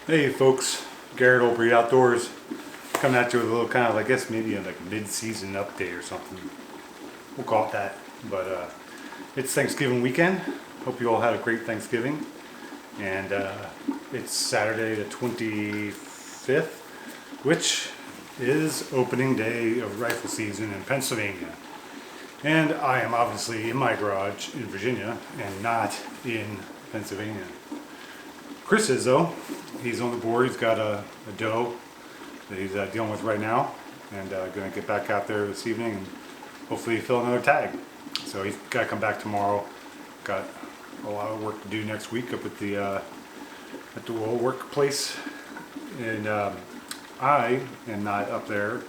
Hey folks, Garrett over at Outdoors, coming at you with a little kind of, I guess maybe a mid-season update or something. We'll call it that. But it's Thanksgiving weekend. Hope you all had a great Thanksgiving. And it's Saturday the 25th, which is opening day of rifle season in Pennsylvania. And I am obviously in my garage in Virginia and not in Pennsylvania. Chris is though. He's on the board. He's got a doe that he's dealing with right now, and going to get back out there this evening and hopefully fill another tag. So he's got to come back tomorrow. Got a lot of work to do next week up at the old workplace, and I am not up there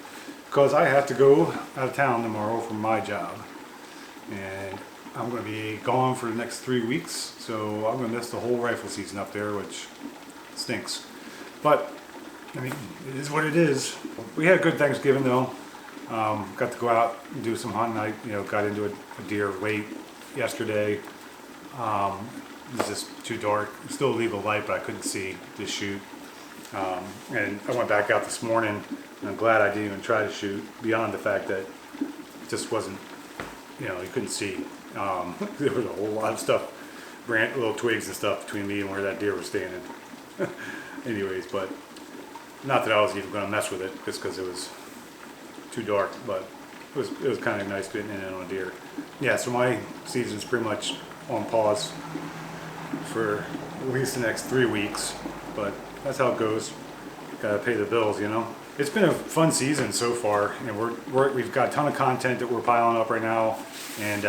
because I have to go out of town tomorrow for my job, and I'm going to be gone for the next 3 weeks, so I'm going to miss the whole rifle season up there, which stinks. But, I mean, it is what it is. We had a good Thanksgiving, though. Got to go out and do some hunting. I, got into a deer late yesterday. It was just too dark. Still legal light, but I couldn't see to shoot. And I went back out this morning, and I'm glad I didn't even try to shoot, beyond the fact that it just wasn't, you couldn't see. There was a whole lot of stuff, little twigs and stuff between me and where that deer was standing. Anyways, but not that I was even going to mess with it, just because it was too dark. But it was kind of nice getting in on a deer. Yeah, so my season's pretty much on pause for at least the next 3 weeks. But that's how it goes. Got to pay the bills, It's been a fun season so far, and we've got a ton of content that we're piling up right now, and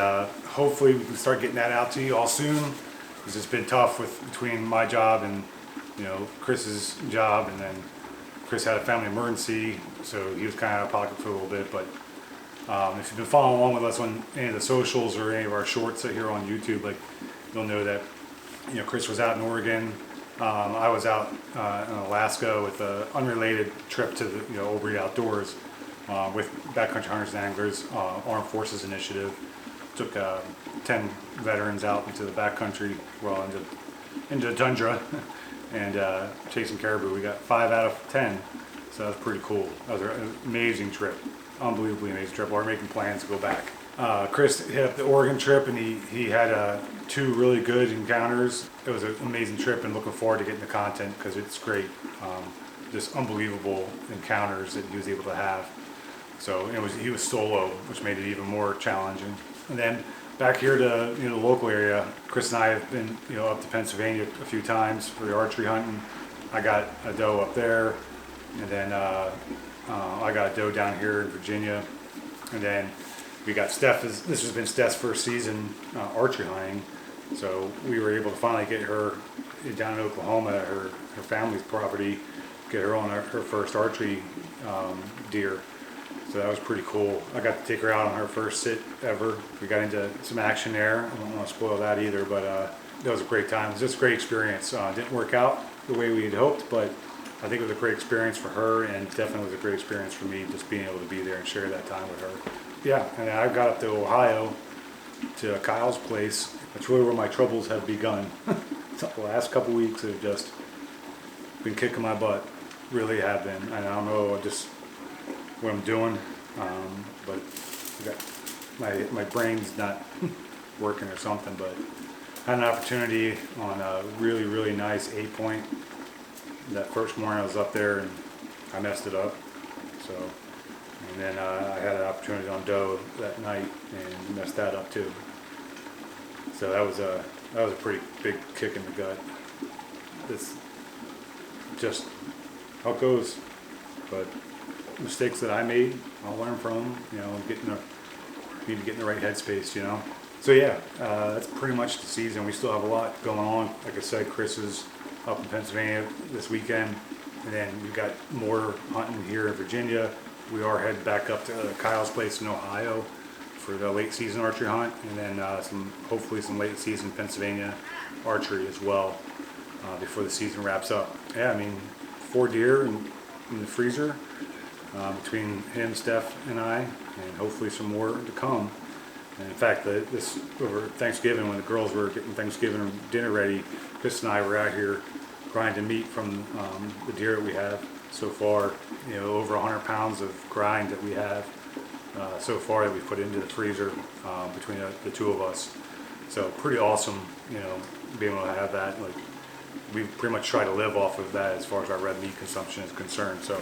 hopefully we can start getting that out to you all soon. Because it's been tough between my job and Chris's job, and then Chris had a family emergency, so he was kind of out of pocket for a little bit. But if you've been following along with us on any of the socials or any of our shorts here on YouTube, you'll know that Chris was out in Oregon. I was out in Alaska with an unrelated trip to the Old Outdoors with Backcountry Hunters and Anglers Armed Forces Initiative. Took 10 veterans out into the backcountry, into the tundra, and chasing caribou. We got 5 out of 10, so that was pretty cool. That was an amazing trip, unbelievably amazing trip. We're making plans to go back. Chris hit up the Oregon trip, and he had 2 really good encounters. It was an amazing trip, and looking forward to getting the content because it's great. Just unbelievable encounters that he was able to have. So he was solo, which made it even more challenging. And then back here to the local area, Chris and I have been up to Pennsylvania a few times for the archery hunting. I got a doe up there, and then I got a doe down here in Virginia, and then we got Steph. This has been Steph's first season archery hunting, so we were able to finally get her down in Oklahoma at her family's property, get her on her first archery deer. So that was pretty cool. I got to take her out on her first sit ever. We got into some action there. I don't want to spoil that either, but that was a great time. It was just a great experience. Didn't work out the way we had hoped, but I think it was a great experience for her, and definitely was a great experience for me, just being able to be there and share that time with her. Yeah, and I got up to Ohio, to Kyle's place. That's really where my troubles have begun. The last couple weeks have just been kicking my butt. Really have been. And I don't know just what I'm doing, but my brain's not working or something. But I had an opportunity on a really, really nice 8-point. That first morning I was up there and I messed it up. So, and then I had an opportunity on doe that night and messed that up too. So that was a pretty big kick in the gut. It's just how it goes. But mistakes that I made, I'll learn from them. Need to get in the right headspace. So yeah, that's pretty much the season. We still have a lot going on. Like I said, Chris is up in Pennsylvania this weekend, and then we've got more hunting here in Virginia. We are headed back up to Kyle's place in Ohio for the late season archery hunt, and then hopefully some late season Pennsylvania archery as well before the season wraps up. Yeah, 4 deer in the freezer between him, Steph, and I, and hopefully some more to come. And in fact, this over Thanksgiving, when the girls were getting Thanksgiving dinner ready, Chris and I were out here grinding meat from the deer that we have so far. You know, over 100 pounds of grind that we have so far that we put into the freezer between the two of us. So pretty awesome, you know, being able to have that. Like, we pretty much try to live off of that as far as our red meat consumption is concerned. So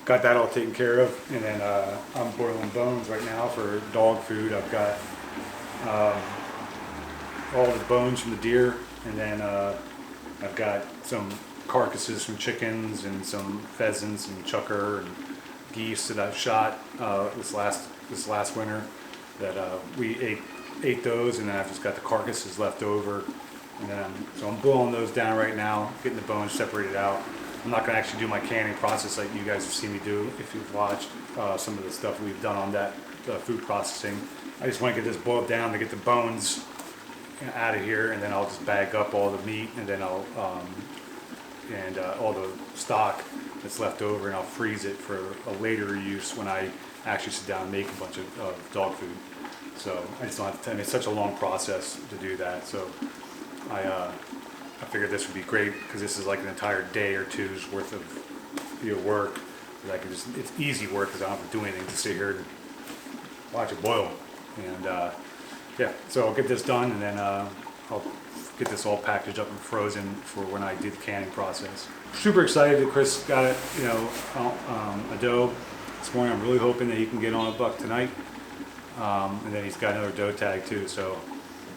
got that all taken care of, and then I'm boiling bones right now for dog food. I've got all the bones from the deer, and then I've got some carcasses from chickens and some pheasants and chucker and geese that I've shot this last winter. That we ate those, and then I've just got the carcasses left over, and then so I'm boiling those down right now, getting the bones separated out. I'm not going to actually do my canning process like you guys have seen me do if you've watched some of the stuff we've done on that food processing. I just want to get this boiled down to get the bones out of here, and then I'll just bag up all the meat, and then I'll all the stock that's left over, and I'll freeze it for a later use when I actually sit down and make a bunch of dog food. So I just don't have time. It's such a long process to do that. So I figured this would be great because this is like an entire day or two's worth of work. I can just, it's easy work because I don't have to do anything, just sit here and watch it boil. And yeah, so I'll get this done, and then I'll get this all packaged up and frozen for when I do the canning process. Super excited that Chris got it, you know, a doe this morning. I'm really hoping that he can get on a buck tonight. And then he's got another doe tag too, so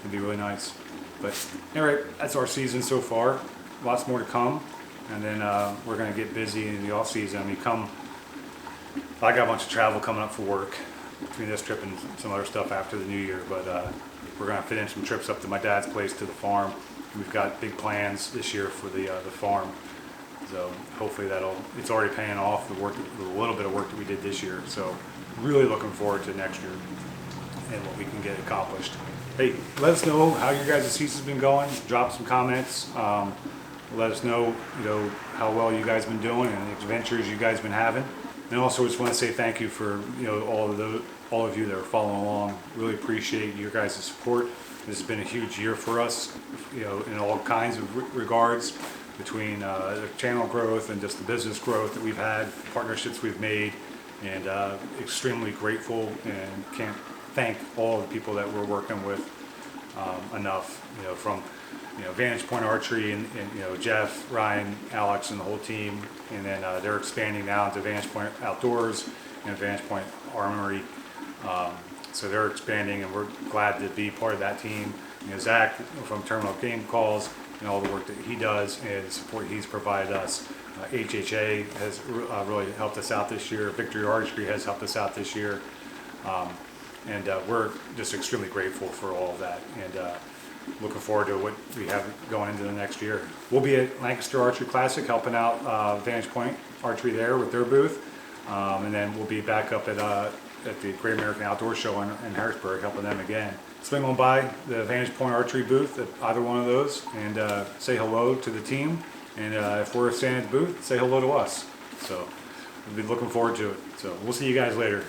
it'll be really nice. But anyway, that's our season so far. Lots more to come, and then we're gonna get busy in the off season. I mean, I got a bunch of travel coming up for work between this trip and some other stuff after the new year, but we're gonna fit in some trips up to my dad's place to the farm. We've got big plans this year for the farm, so hopefully it's already paying off the little bit of work that we did this year. So really looking forward to next year and what we can get accomplished. Hey, let us know how your guys' season's been going. Drop some comments. Let us know, you know, how well you guys been doing and the adventures you guys been having. And also, just want to say thank you for, you know, all of you that are following along. Really appreciate your guys' support. This has been a huge year for us, you know, in all kinds of regards, between the channel growth and just the business growth that we've had, partnerships we've made, and extremely grateful and can't thank all the people that we're working with enough, you know, from, you know, Vantage Point Archery and you know, Jeff, Ryan, Alex, and the whole team, and then they're expanding now into Vantage Point Outdoors and Vantage Point Armory, so they're expanding, and we're glad to be part of that team. You know, Zach from Terminal Game Calls and all the work that he does and the support he's provided us. HHA has really helped us out this year. Victory Archery has helped us out this year. And we're just extremely grateful for all of that, and looking forward to what we have going into the next year. We'll be at Lancaster Archery Classic helping out Vantage Point Archery there with their booth, and then we'll be back up at the Great American Outdoor Show in Harrisburg helping them again. Swing on by the Vantage Point Archery booth at either one of those and say hello to the team, and if we're standing at the booth, say hello to us. So we'll be looking forward to it. So we'll see you guys later.